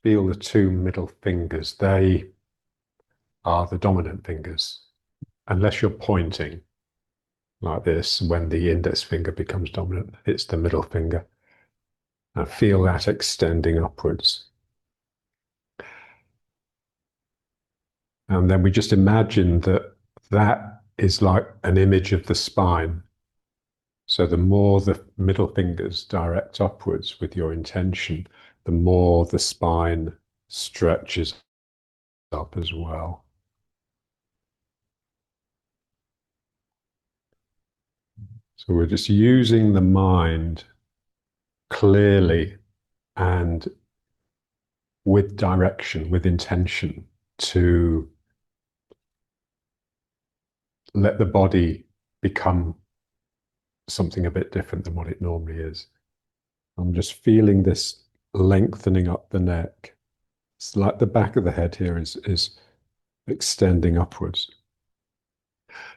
feel the two middle fingers. They are the dominant fingers. Unless you're pointing like this, when the index finger becomes dominant, it's the middle finger. And feel that extending upwards. And then we just imagine that that is like an image of the spine. So the more the middle fingers direct upwards with your intention, the more the spine stretches up as well. So we're just using the mind clearly and with direction, with intention to let the body become something a bit different than what it normally is. I'm just feeling this lengthening up the neck. It's like the back of the head here is extending upwards.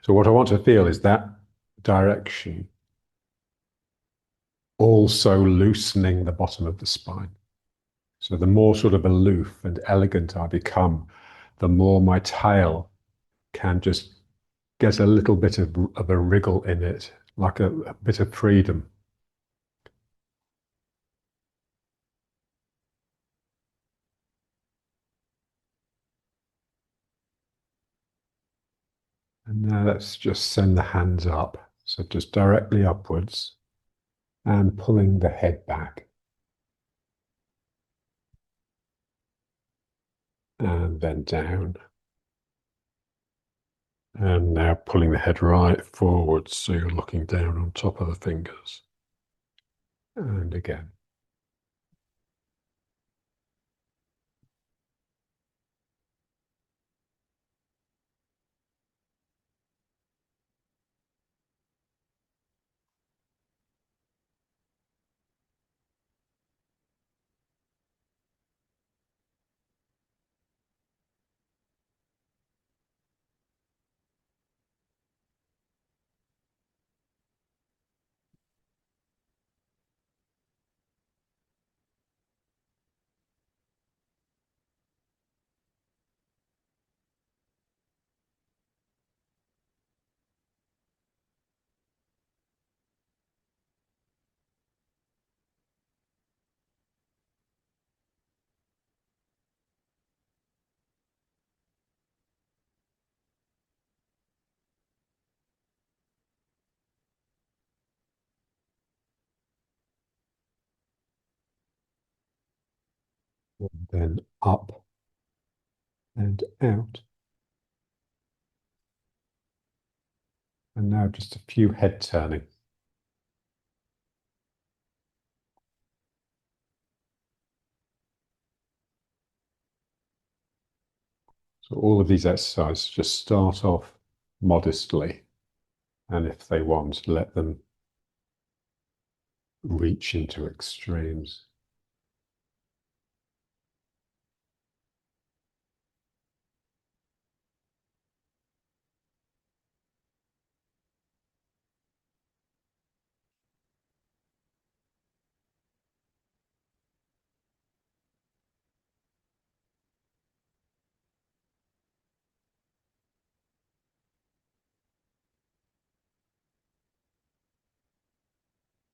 So what I want to feel is that direction also loosening the bottom of the spine. So the more sort of aloof and elegant I become, the more my tail can just get a little bit of a wriggle in it, like a bit of freedom. And now let's just send the hands up. So just directly upwards and pulling the head back. And then down. And now pulling the head right forwards so you're looking down on top of the fingers. And again. And then up and out. And now just a few head turning. So all of these exercises just start off modestly. And if they want, let them reach into extremes.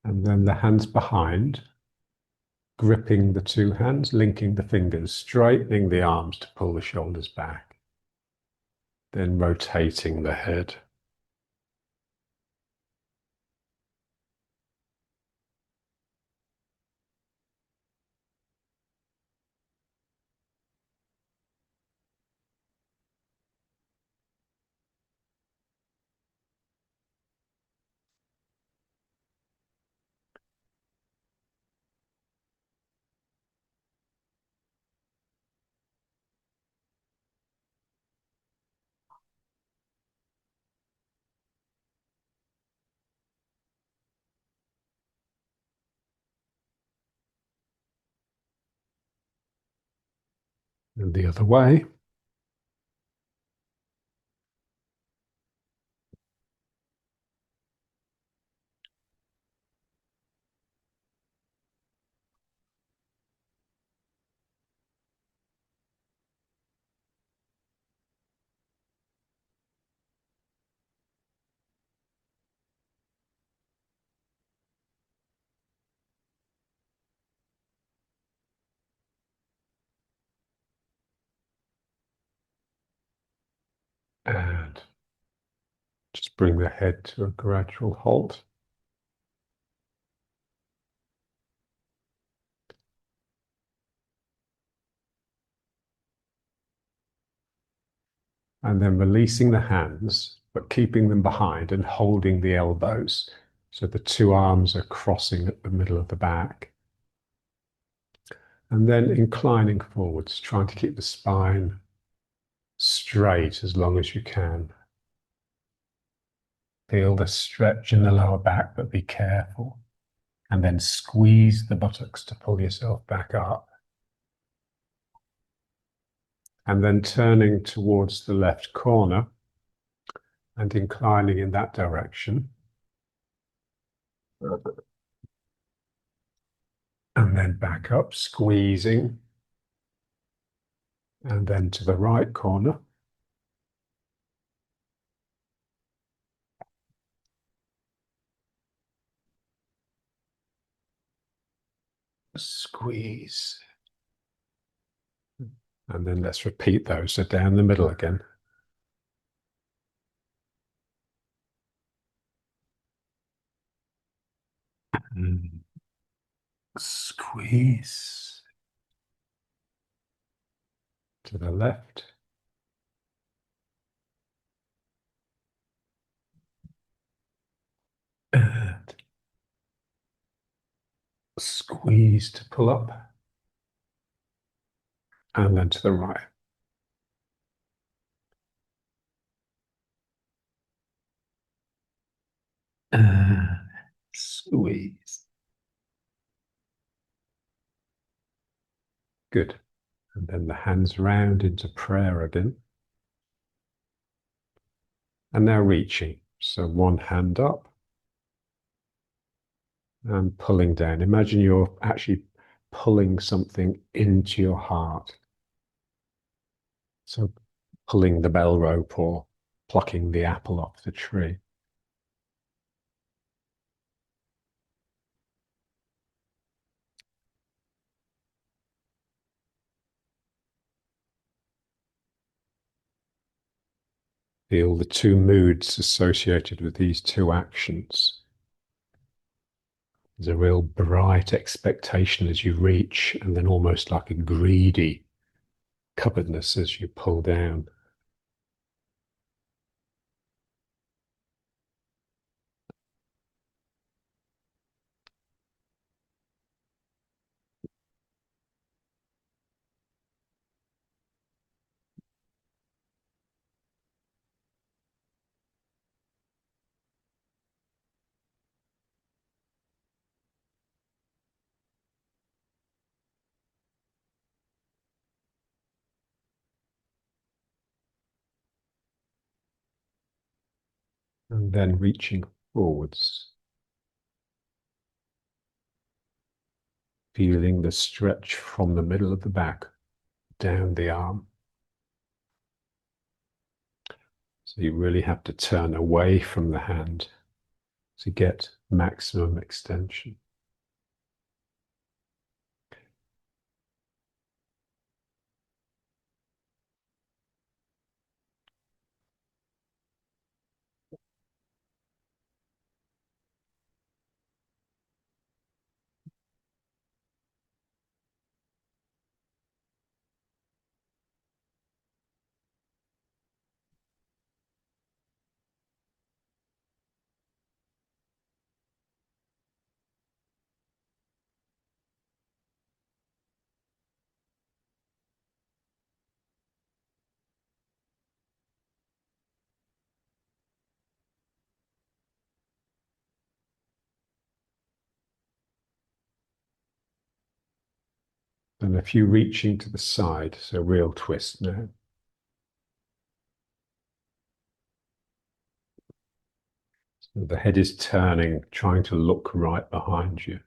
And then the hands behind, gripping the two hands, linking the fingers, straightening the arms to pull the shoulders back. Then rotating the head. And the other way. And just bring the head to a gradual halt. And then releasing the hands, but keeping them behind and holding the elbows. So the two arms are crossing at the middle of the back. And then inclining forwards, trying to keep the spine straight as long as you can. Feel the stretch in the lower back, but be careful. And then squeeze the buttocks to pull yourself back up. And then turning towards the left corner and inclining in that direction. And then back up, squeezing. And then to the right corner. Squeeze. And then let's repeat those. So down the middle again. Mm. Squeeze. To the left. And squeeze to pull up. And then to the right. And squeeze. Good. And then the hands round into prayer again. And now reaching. So one hand up and pulling down. Imagine you're actually pulling something into your heart. So pulling the bell rope or plucking the apple off the tree. Feel the two moods associated with these two actions. There's a real bright expectation as you reach, and then almost like a greedy covetousness as you pull down. And then reaching forwards, feeling the stretch from the middle of the back down the arm. So you really have to turn away from the hand to get maximum extension. And a few reaching to the side, so real twist now. So the head is turning, trying to look right behind you.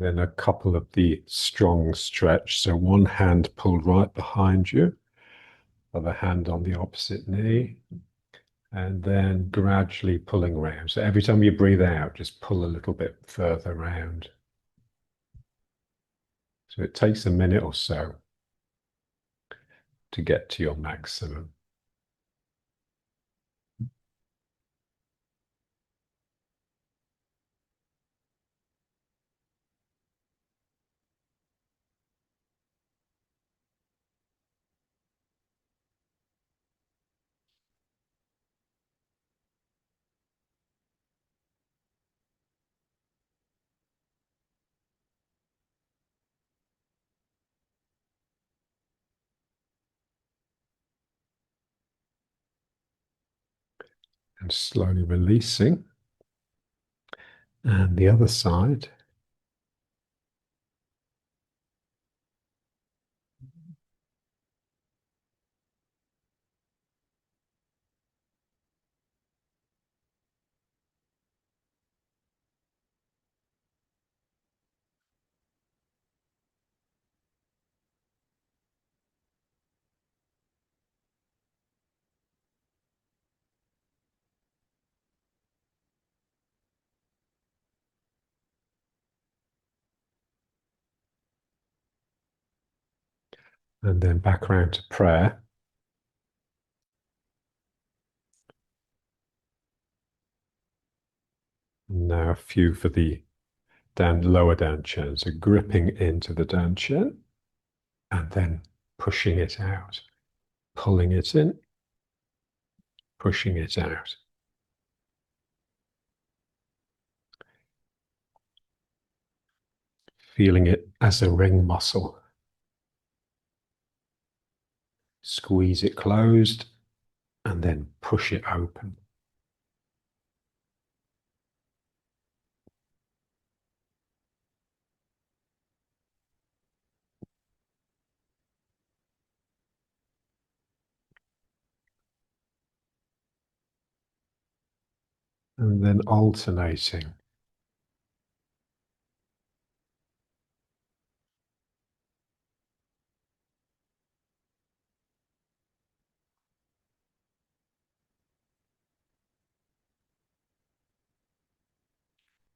Then a couple of the strong stretch. So one hand pulled right behind you, other hand on the opposite knee, and then gradually pulling around. So every time you breathe out, just pull a little bit further around. So it takes a minute or so to get to your maximum. And slowly releasing. And the other side. And then back around to prayer. And now a few for the lower down chin. So gripping into the down chin and then pushing it out, pulling it in, pushing it out. Feeling it as a ring muscle. Squeeze it closed and then push it open. And then alternating.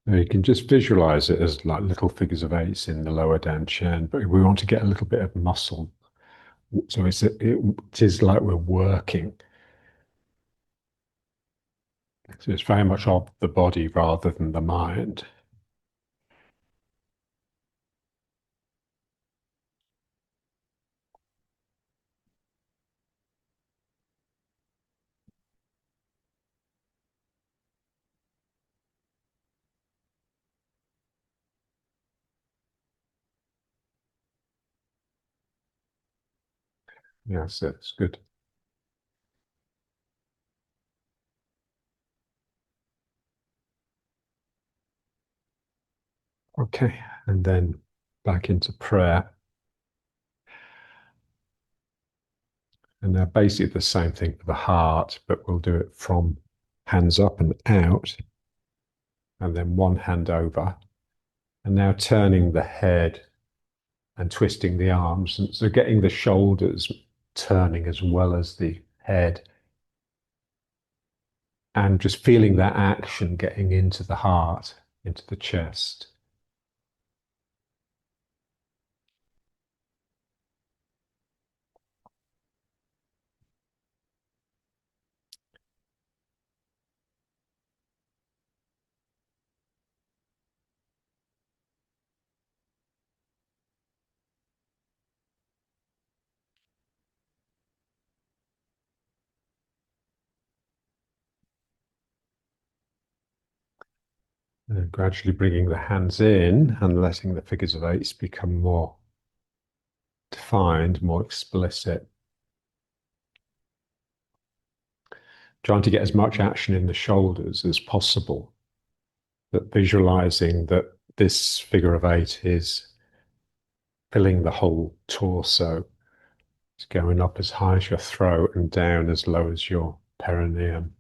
Now you can just visualize it as like little figures of eights in the lower down chin, but we want to get a little bit of muscle. So it is like we're working. So it's very much of the body rather than the mind. Yes, that's good. Okay, and then back into prayer. And now basically the same thing for the heart, but we'll do it from hands up and out, and then one hand over. And now turning the head and twisting the arms. And so getting the shoulders turning as well as the head. And just feeling that action getting into the heart, into the chest. And gradually bringing the hands in and letting the figures of eights become more defined, more explicit. Trying to get as much action in the shoulders as possible, but visualizing that this figure of eight is filling the whole torso. It's going up as high as your throat and down as low as your perineum.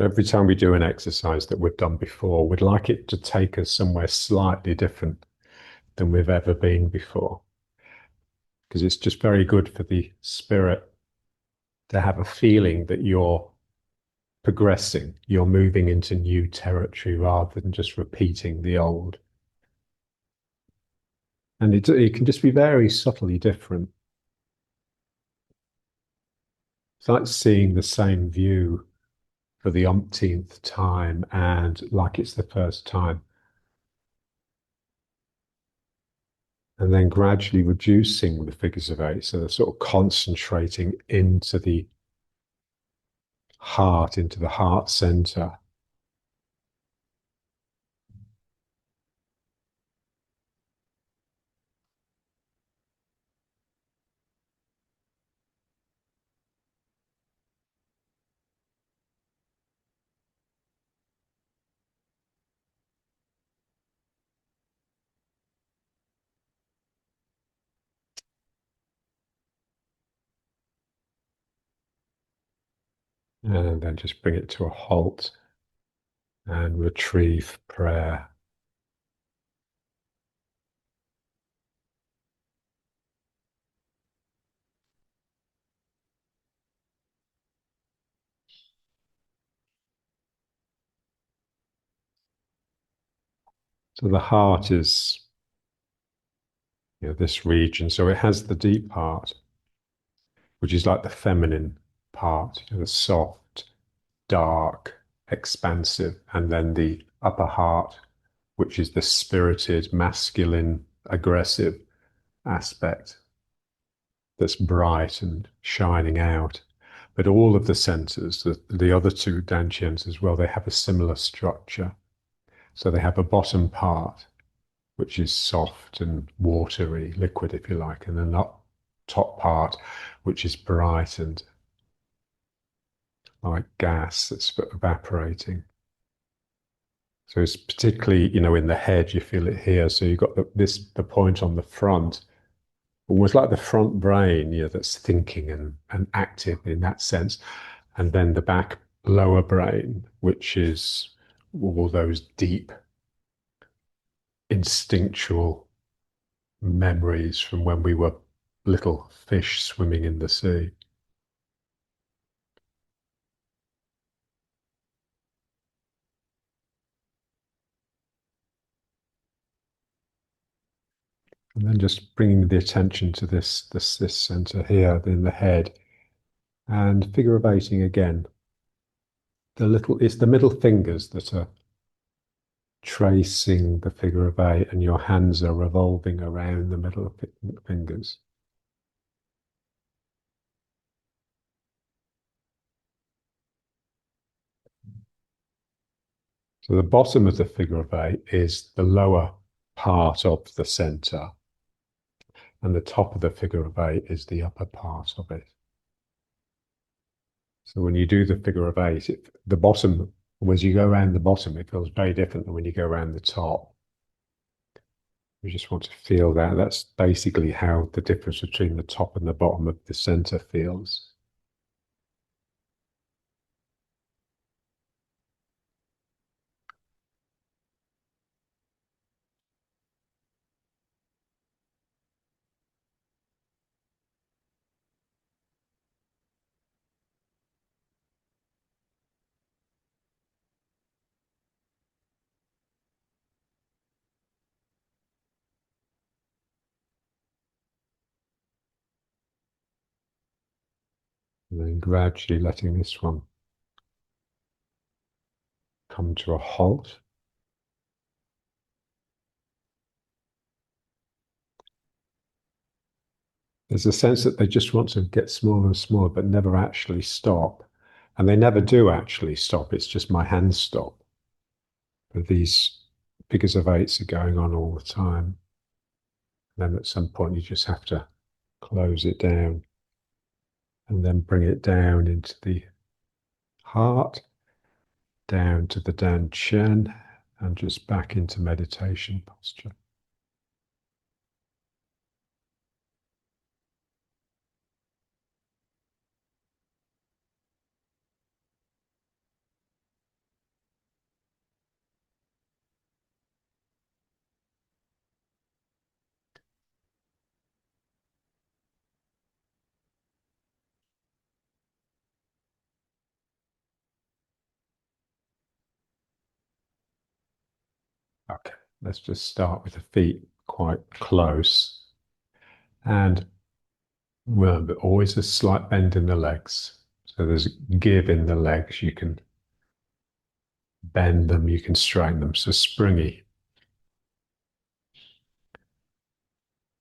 Every time we do an exercise that we've done before, we'd like it to take us somewhere slightly different than we've ever been before, because it's just very good for the spirit to have a feeling that you're progressing, you're moving into new territory rather than just repeating the old. And it can just be very subtly different. It's like seeing the same view for the umpteenth time and like it's the first time. And then gradually reducing the figures of eight. So they're sort of concentrating into the heart, into the heart center. And then just bring it to a halt and retrieve prayer. So the heart is, this region. So it has the deep heart, which is like the feminine part, the soft, dark, expansive, and then the upper heart, which is the spirited, masculine, aggressive aspect that's bright and shining out. But all of the centers, the other two dantians as well, they have a similar structure. So they have a bottom part, which is soft and watery, liquid, if you like, and then the top part, which is bright and like gas that's evaporating. So it's particularly, in the head, you feel it here. So you've got the point on the front, almost like the front brain, that's thinking and active in that sense. And then the back lower brain, which is all those deep instinctual memories from when we were little fish swimming in the sea. And then just bringing the attention to this center here in the head and figure of eighting again. It's the middle fingers that are tracing the figure of eight, and your hands are revolving around the middle of fingers. So the bottom of the figure of eight is the lower part of the center, and the top of the figure of eight is the upper part of it. So when you do the figure of eight, the bottom, as you go around the bottom, it feels very different than when you go around the top. You just want to feel that. That's basically how the difference between the top and the bottom of the center feels. And then gradually letting this one come to a halt. There's a sense that they just want to get smaller and smaller, but never actually stop. And they never do actually stop. It's just my hands stop. But these figures of eights are going on all the time. And then at some point, you just have to close it down and then bring it down into the heart, down to the dantian, and just back into meditation posture. Let's just start with the feet quite close. And remember, always a slight bend in the legs. So there's give in the legs. You can bend them, you can straighten them. So springy.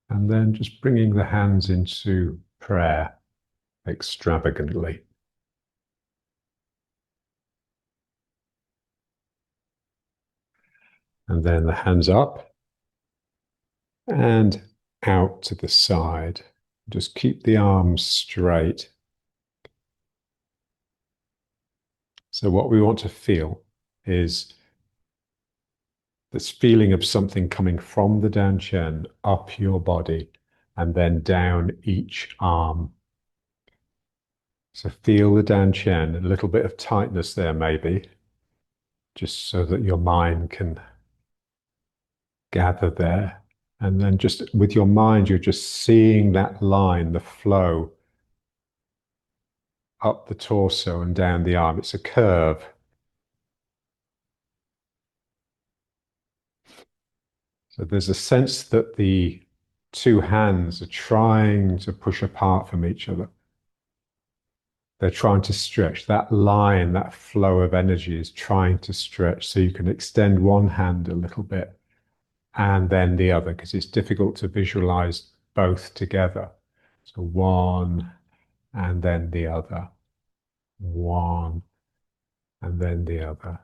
And then just bringing the hands into prayer extravagantly. And then the hands up and out to the side. Just keep the arms straight. So what we want to feel is this feeling of something coming from the Danchen up your body and then down each arm. So feel the Danchen, a little bit of tightness there maybe, just so that your mind can gather there. And then just with your mind, you're just seeing that line, the flow up the torso and down the arm. It's a curve. So there's a sense that the two hands are trying to push apart from each other. They're trying to stretch. That line, that flow of energy is trying to stretch. So you can extend one hand a little bit and then the other, because it's difficult to visualize both together. So one and then the other. One and then the other.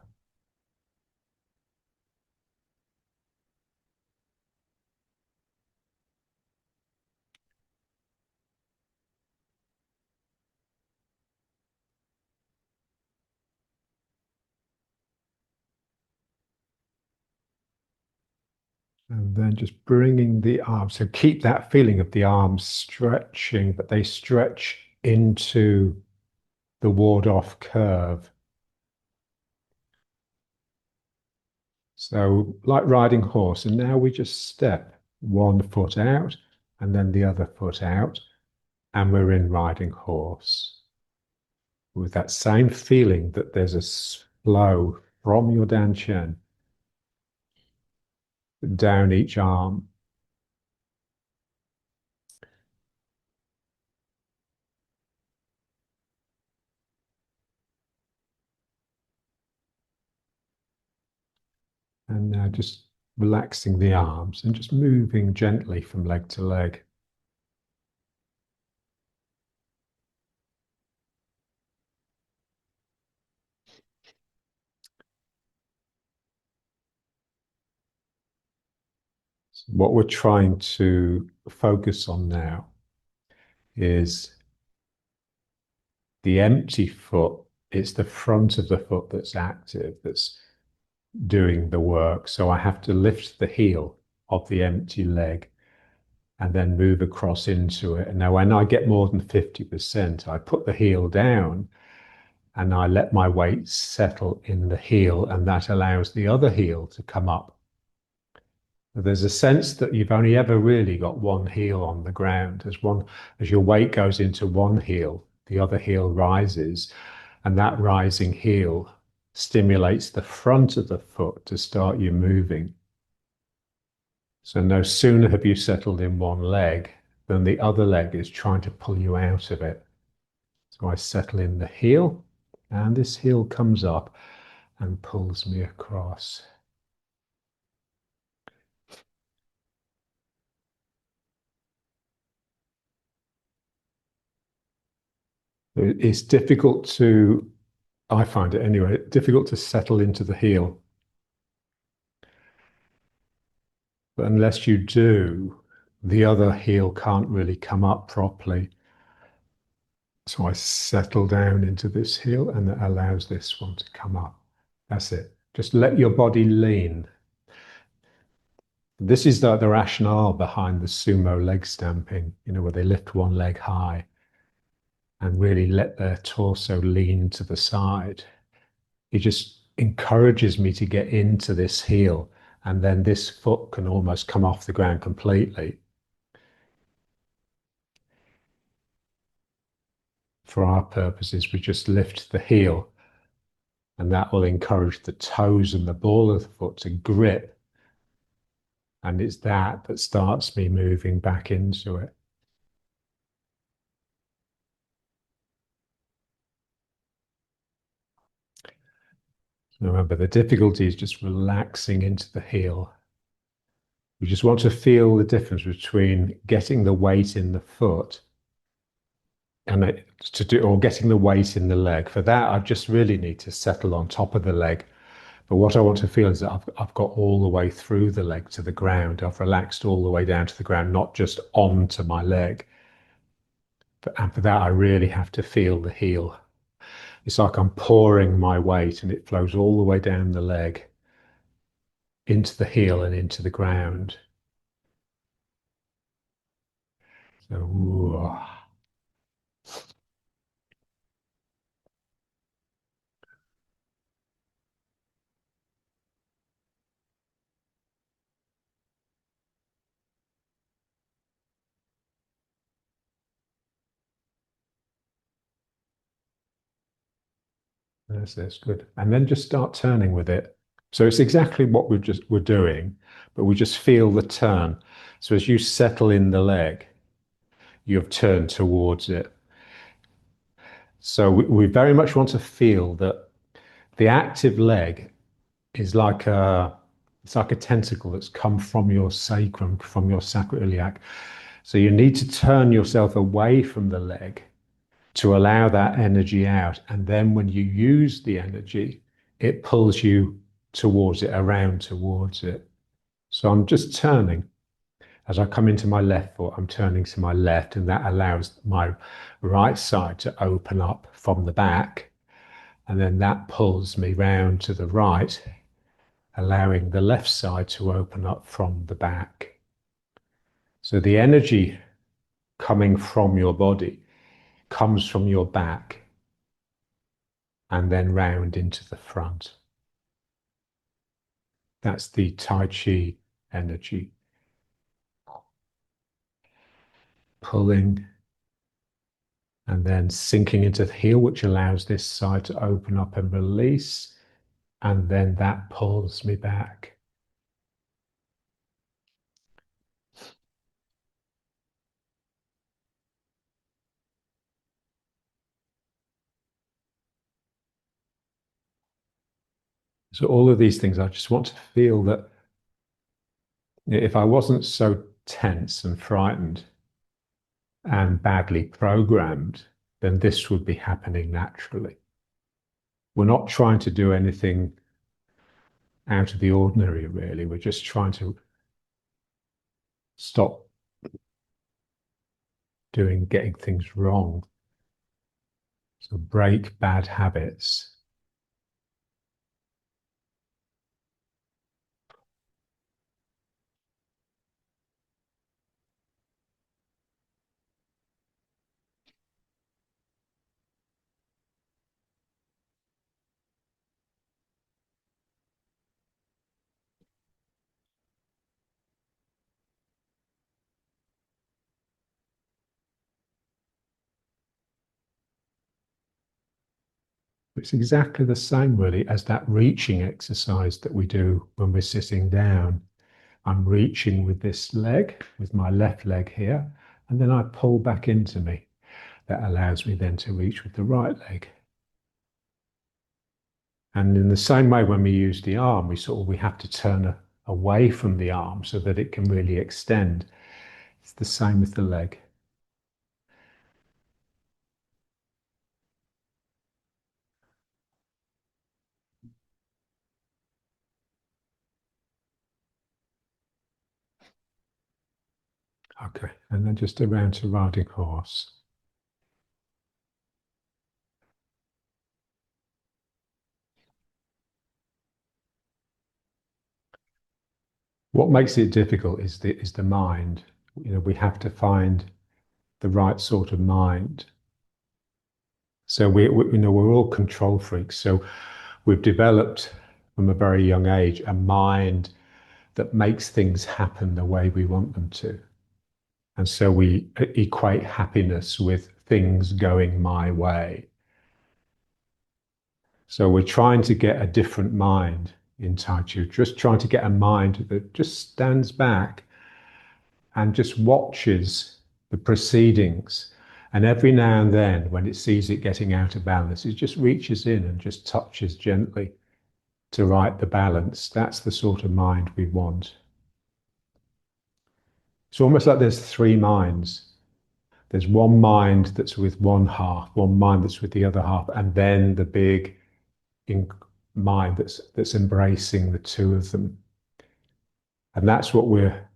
And then just bringing the arms. So keep that feeling of the arms stretching, but they stretch into the ward off curve. So like riding horse. And now we just step one foot out and then the other foot out. And we're in riding horse. With that same feeling that there's a flow from your danchen down each arm. And now just relaxing the arms and just moving gently from leg to leg. So what we're trying to focus on now is the empty foot. It's the front of the foot that's active, that's doing the work. So I have to lift the heel of the empty leg and then move across into it. And now when I get more than 50%, I put the heel down and I let my weight settle in the heel, and that allows the other heel to come up. There's a sense that you've only ever really got one heel on the ground. As your weight goes into one heel, the other heel rises, and that rising heel stimulates the front of the foot to start you moving. So no sooner have you settled in one leg than the other leg is trying to pull you out of it. So I settle in the heel, and this heel comes up and pulls me across. It's difficult to, I find it anyway, difficult to settle into the heel. But unless you do, the other heel can't really come up properly. So I settle down into this heel and that allows this one to come up. That's it. Just let your body lean. This is the rationale behind the sumo leg stamping, where they lift one leg high and really let their torso lean to the side. It just encourages me to get into this heel, and then this foot can almost come off the ground completely. For our purposes, we just lift the heel, and that will encourage the toes and the ball of the foot to grip And it's that that starts me moving back into it. Remember, the difficulty is just relaxing into the heel. You just want to feel the difference between getting the weight in the foot and to do, or getting the weight in the leg. For that, I just really need to settle on top of the leg. But what I want to feel is that I've got all the way through the leg to the ground. I've relaxed all the way down to the ground, not just onto my leg. And for that, I really have to feel the heel. It's like I'm pouring my weight and it flows all the way down the leg into the heel and into the ground. So, ooh. That's good. And then just start turning with it. So it's exactly what we're doing, but we just feel the turn. So as you settle in the leg, you've turned towards it. So we very much want to feel that the active leg is like a tentacle that's come from your sacrum, from your sacroiliac. So you need to turn yourself away from the leg to allow that energy out. And then when you use the energy, it pulls you towards it, around towards it. So I'm just turning. As I come into my left foot, I'm turning to my left, and that allows my right side to open up from the back. And then that pulls me round to the right, allowing the left side to open up from the back. So the energy coming from your body comes from your back and then round into the front. That's the Tai Chi energy. Pulling and then sinking into the heel, which allows this side to open up and release. And then that pulls me back. So all of these things, I just want to feel that if I wasn't so tense and frightened and badly programmed, then this would be happening naturally. We're not trying to do anything out of the ordinary, really. We're just trying to stop getting things wrong. So break bad habits. It's exactly the same, really, as that reaching exercise that we do when we're sitting down. I'm reaching with this leg, with my left leg here, and then I pull back into me. That allows me then to reach with the right leg. And in the same way, when we use the arm, we have to turn away from the arm so that it can really extend. It's the same with the leg. Okay, and then just around to riding horse. What makes it difficult is the mind. We have to find the right sort of mind. So we're all control freaks. So we've developed from a very young age a mind that makes things happen the way we want them to. And so we equate happiness with things going my way. So we're trying to get a different mind. in Tai Chi, just trying to get a mind that just stands back and just watches the proceedings. And every now and then, when it sees it getting out of balance, it just reaches in and just touches gently to right the balance. That's the sort of mind we want. It's almost like there's three minds. There's one mind that's with one half, one mind that's with the other half, and then the big mind that's embracing the two of them. And that's what we're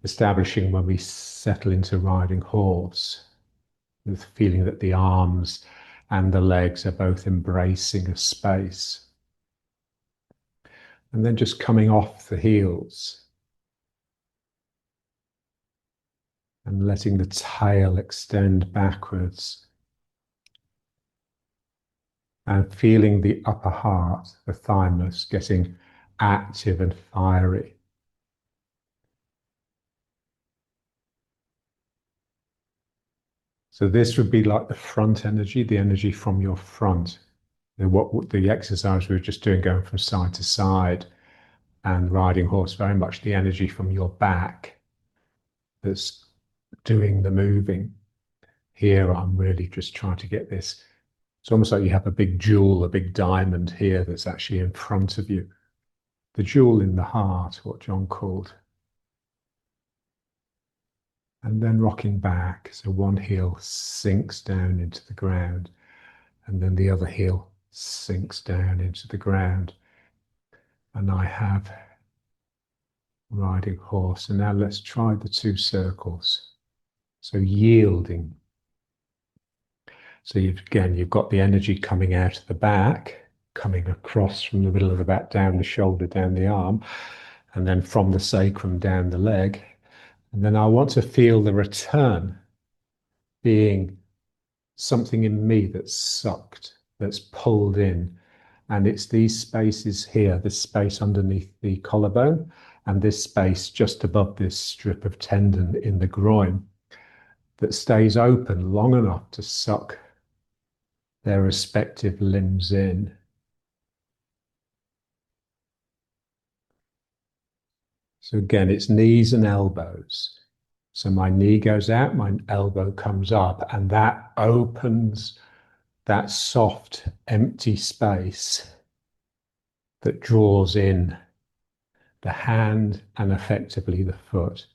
establishing when we settle into riding horse, the feeling that the arms and the legs are both embracing a space. And then just coming off the heels and letting the tail extend backwards and feeling the upper heart, the thymus, getting active and fiery. So this would be like the front energy, the energy from your front. What the exercise we were just doing, going from side to side and riding horse, very much the energy from your back that's doing the moving. Here, I'm really just trying to get this. It's almost like you have a big jewel, a big diamond here that's actually in front of you. The jewel in the heart, what John called. And then rocking back. So one heel sinks down into the ground, and then the other heel sinks down into the ground. And I have riding horse. And now let's try the two circles. So yielding. So you've got the energy coming out of the back, coming across from the middle of the back, down the shoulder, down the arm, and then from the sacrum down the leg. And then I want to feel the return being something in me that's sucked, that's pulled in. And it's these spaces here, this space underneath the collarbone, and this space just above this strip of tendon in the groin that stays open long enough to suck their respective limbs in. So again, it's knees and elbows. So my knee goes out, my elbow comes up, and that opens that soft, empty space that draws in the hand and effectively the foot.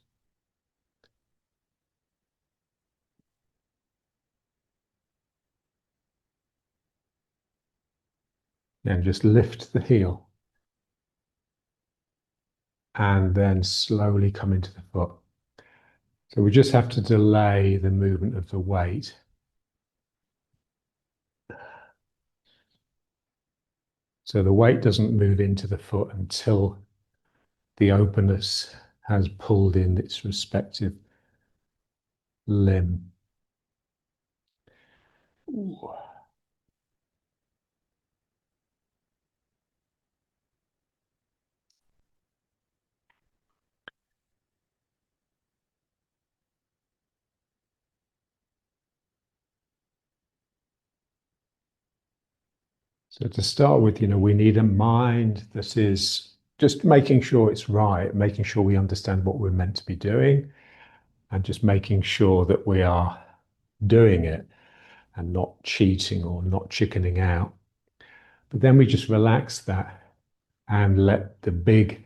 And just lift the heel and then slowly come into the foot. So we just have to delay the movement of the weight. So the weight doesn't move into the foot until the openness has pulled in its respective limb. Ooh. So to start with, we need a mind that is just making sure it's right, making sure we understand what we're meant to be doing, and just making sure that we are doing it and not cheating or not chickening out. But then we just relax that and let the big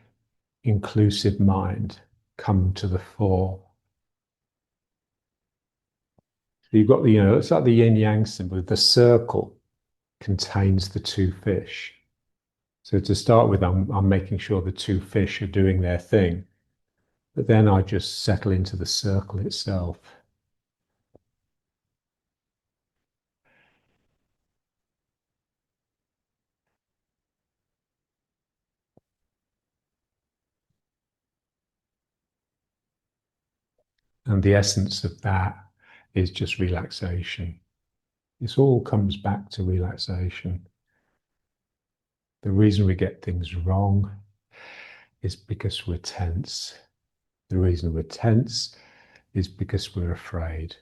inclusive mind come to the fore. So you've got it's like the yin yang symbol. The circle contains the two fish. So to start with, I'm making sure the two fish are doing their thing, but then I just settle into the circle itself. And the essence of that is just relaxation. This all comes back to relaxation. The reason we get things wrong is because we're tense. The reason we're tense is because we're afraid.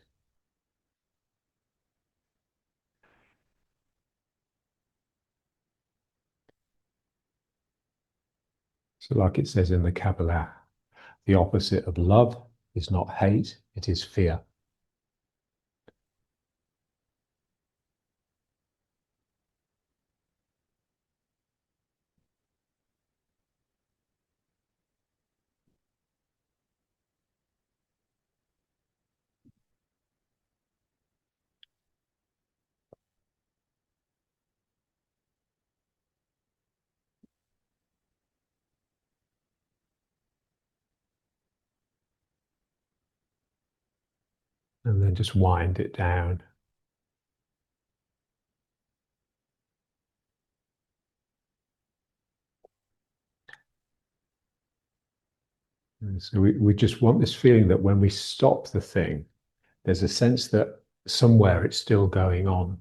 So, like it says in the Kabbalah, the opposite of love is not hate, it is fear. And then just wind it down. And so we just want this feeling that when we stop the thing, there's a sense that somewhere it's still going on.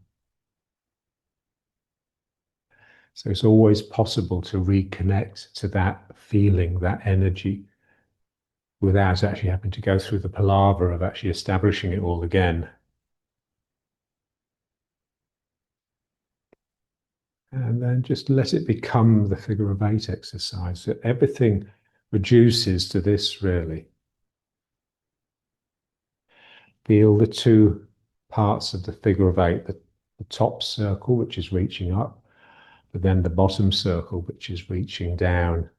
So it's always possible to reconnect to that feeling, that energy, without actually having to go through the palaver of actually establishing it all again. And then just let it become the figure of eight exercise. So everything reduces to this really. Feel the two parts of the figure of eight, the top circle, which is reaching up, but then the bottom circle, which is reaching down.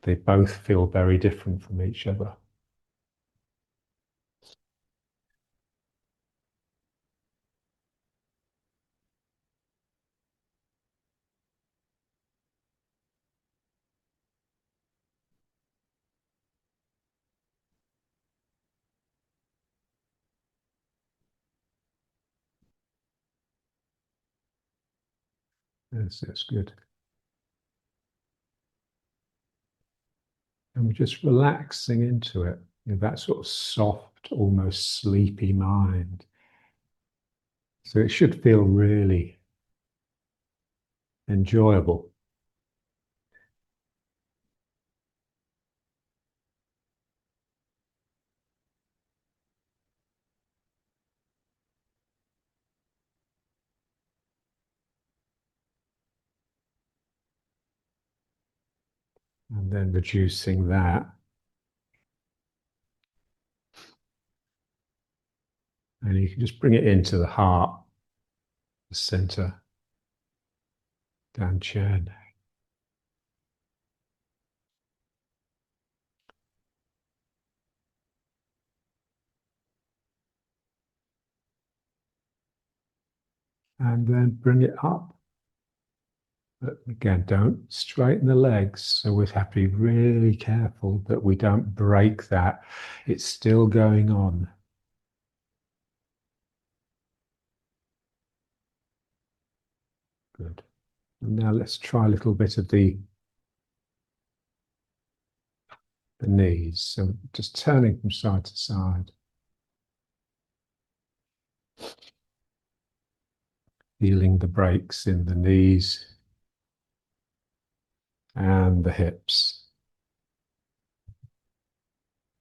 They both feel very different from each other. Yes, that's good. And we're just relaxing into it, that sort of soft, almost sleepy mind. So it should feel really enjoyable. And then reducing that. And you can just bring it into the heart, the center, down chin. And then bring it up. But again, don't straighten the legs. So we have to be really careful that we don't break that. It's still going on. Good. And now let's try a little bit of the knees. So just turning from side to side, feeling the breaks in the knees and the hips.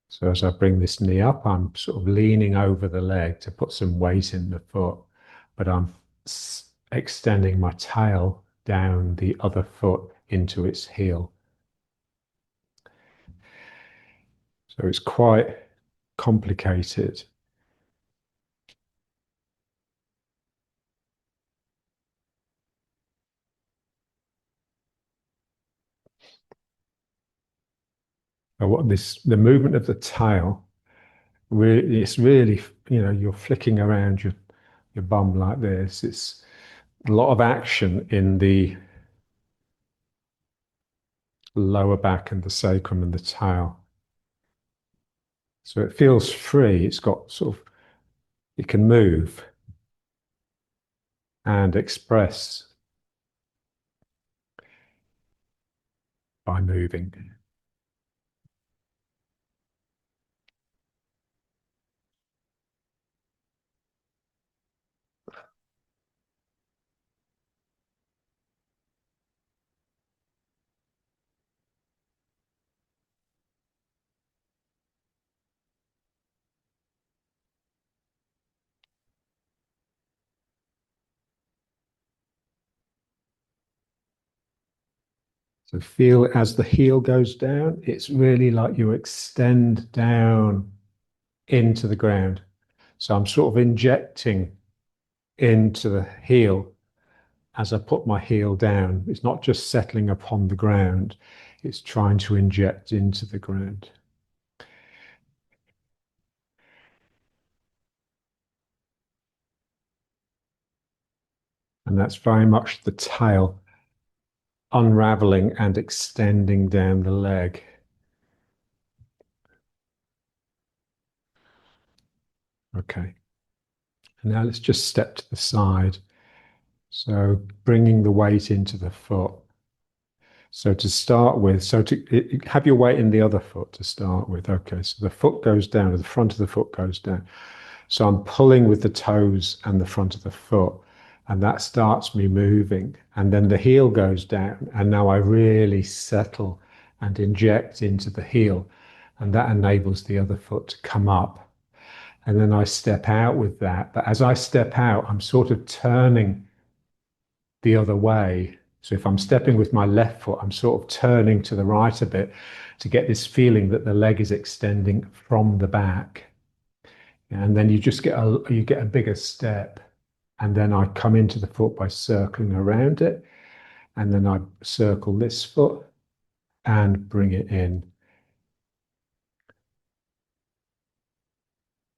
So as I bring this knee up, I'm sort of leaning over the leg to put some weight in the foot, but I'm extending my tail down the other foot into its heel. So it's quite complicated. But what the movement of the tail, really, it's really, you're flicking around your bum like this. It's a lot of action in the lower back and the sacrum and the tail. So it feels free. It's got sort of, it can move and express by moving. So feel as the heel goes down, it's really like you extend down into the ground. So I'm sort of injecting into the heel as I put my heel down. It's not just settling upon the ground, it's trying to inject into the ground. And that's very much the tail unraveling and extending down the leg. Okay. And now let's just step to the side. So bringing the weight into the foot. So to start with, have your weight in the other foot to start with. Okay, so the foot goes down, or the front of the foot goes down. So I'm pulling with the toes and the front of the foot, and that starts me moving. And then the heel goes down, and now I really settle and inject into the heel, and that enables the other foot to come up. And then I step out with that. But as I step out, I'm sort of turning the other way. So if I'm stepping with my left foot, I'm sort of turning to the right a bit to get this feeling that the leg is extending from the back. And then you get a bigger step. And then I come into the foot by circling around it. And then I circle this foot and bring it in.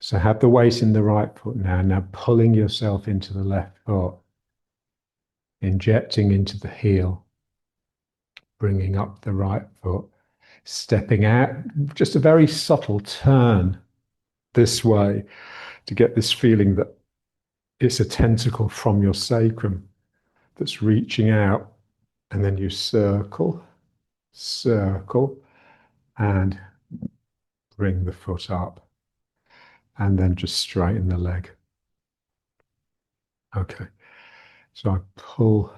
So have the weight in the right foot now. Now pulling yourself into the left foot, injecting into the heel, bringing up the right foot, stepping out, just a very subtle turn this way to get this feeling that it's a tentacle from your sacrum that's reaching out. And then you circle, circle, and bring the foot up. And then just straighten the leg. Okay. So I pull.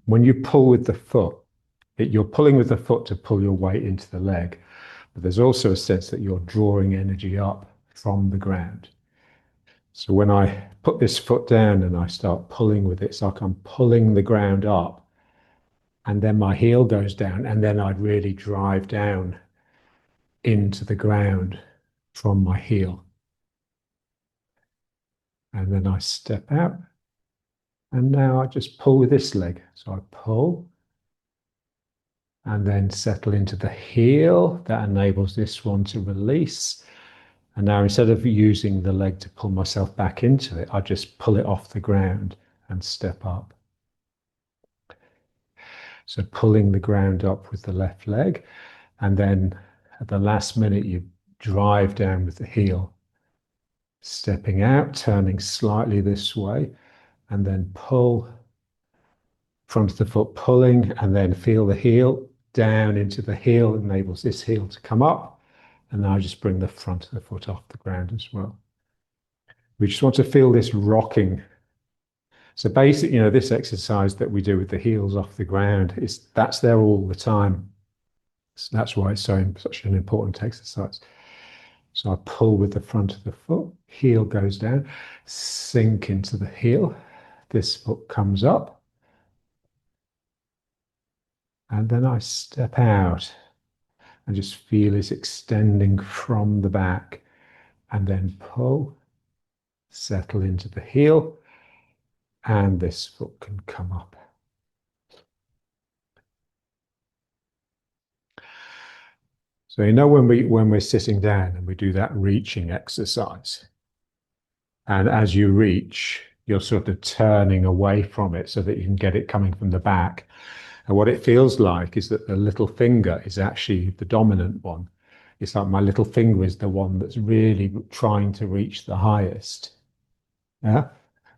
When you pull with the foot, you're pulling with the foot to pull your weight into the leg. But there's also a sense that you're drawing energy up from the ground. So when I put this foot down and I start pulling with it, it's like I'm pulling the ground up, and then my heel goes down, and then I'd really drive down into the ground from my heel. And then I step out, and now I just pull with this leg. So I pull and then settle into the heel. That enables this one to release. And now instead of using the leg to pull myself back into it, I just pull it off the ground and step up. So pulling the ground up with the left leg. And then at the last minute, you drive down with the heel, stepping out, turning slightly this way, and then pull front of the foot, pulling, and then feel the heel down into the heel, enables this heel to come up. And now just bring the front of the foot off the ground as well. We just want to feel this rocking. So basically, this exercise that we do with the heels off the ground, that's there all the time. So that's why it's such an important exercise. So I pull with the front of the foot, heel goes down, sink into the heel. This foot comes up. And then I step out and just feel it extending from the back, and then pull, settle into the heel, and this foot can come up. So when we're sitting down and we do that reaching exercise, and as you reach, you're sort of turning away from it so that you can get it coming from the back. And what it feels like is that the little finger is actually the dominant one. It's like my little finger is the one that's really trying to reach the highest. Yeah.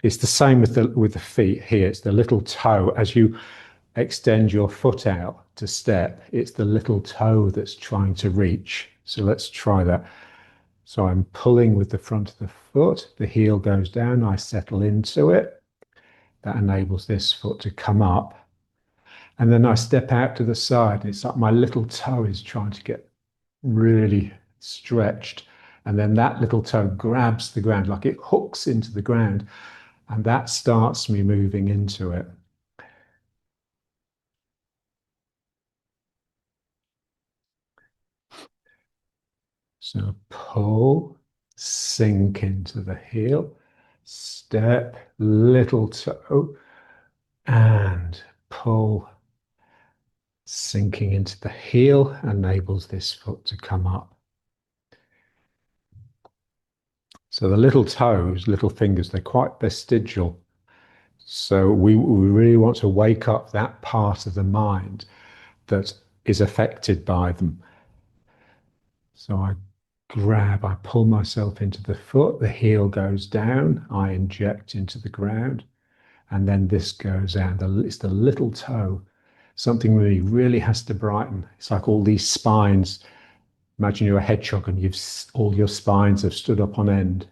It's the same with the feet here. It's the little toe. As you extend your foot out to step, it's the little toe that's trying to reach. So let's try that. So I'm pulling with the front of the foot. The heel goes down. I settle into it. That enables this foot to come up. And then I step out to the side. It's like my little toe is trying to get really stretched. And then that little toe grabs the ground, like it hooks into the ground. And that starts me moving into it. So pull, sink into the heel, step, little toe, and pull, sinking into the heel enables this foot to come up. So the little toes, little fingers, they're quite vestigial. So we really want to wake up that part of the mind that is affected by them. So I pull myself into the foot, the heel goes down, I inject into the ground, and then this goes out. It's the little toe. Something really has to brighten. It's like all these spines. Imagine you're a hedgehog and all your spines have stood up on end.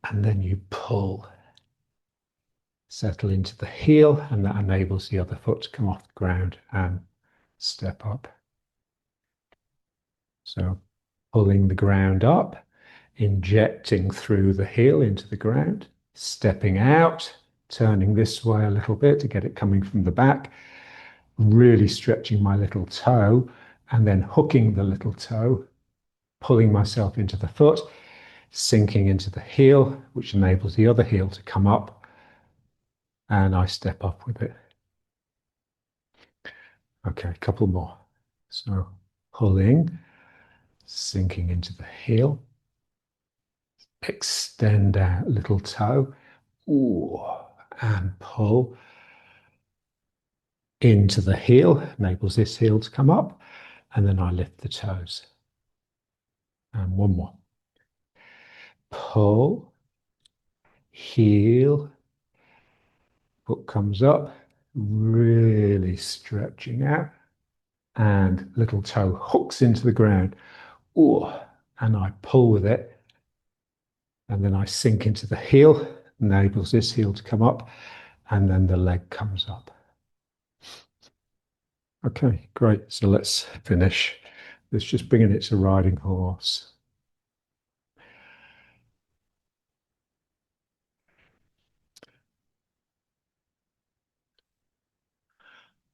And then you pull, settle into the heel, and that enables the other foot to come off the ground and step up. So pulling the ground up, injecting through the heel into the ground, stepping out, turning this way a little bit to get it coming from the back, really stretching my little toe, and then hooking the little toe, pulling myself into the foot, sinking into the heel, which enables the other heel to come up, and I step up with it. Okay, a couple more. So pulling, sinking into the heel, extend out little toe, ooh, and pull into the heel, enables this heel to come up, and then I lift the toes. And one more. Pull, heel, foot comes up, really stretching out, and little toe hooks into the ground. Ooh, and I pull with it, and then I sink into the heel, enables this heel to come up, and then the leg comes up. Okay, great. So let's finish. Let's just bring it to riding horse.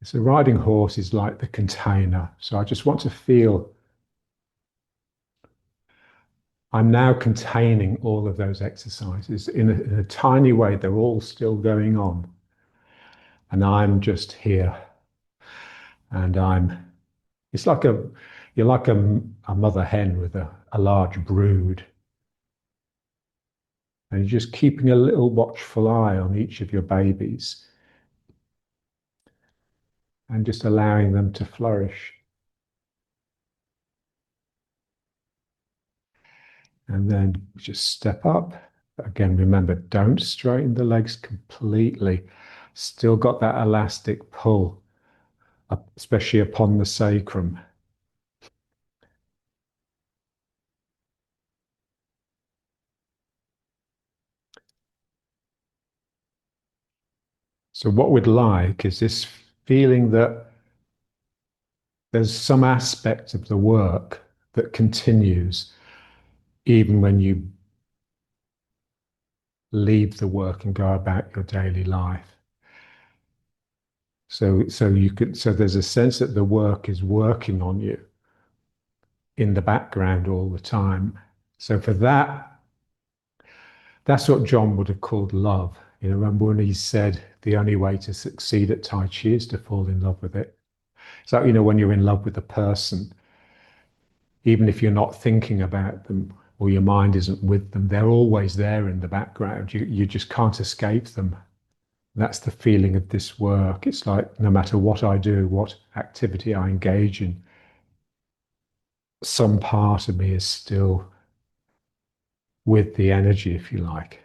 So riding horse is like the container. So I just want to feel I'm now containing all of those exercises in a tiny way. They're all still going on. And I'm just here. And it's like you're like a mother hen with a large brood. And you're just keeping a little watchful eye on each of your babies and just allowing them to flourish. And then just step up. Again, remember, don't straighten the legs completely. Still got that elastic pull, especially upon the sacrum. So what we'd like is this feeling that there's some aspect of the work that continues even when you leave the work and go about your daily life. So there's a sense that the work is working on you in the background all the time. So for that, that's what John would have called love. You know, remember when he said the only way to succeed at Tai Chi is to fall in love with it. So, you know, when you're in love with a person, even if you're not thinking about them or your mind isn't with them, they're always there in the background. You just can't escape them. That's the feeling of this work. It's like no matter what I do, what activity I engage in, some part of me is still with the energy, if you like.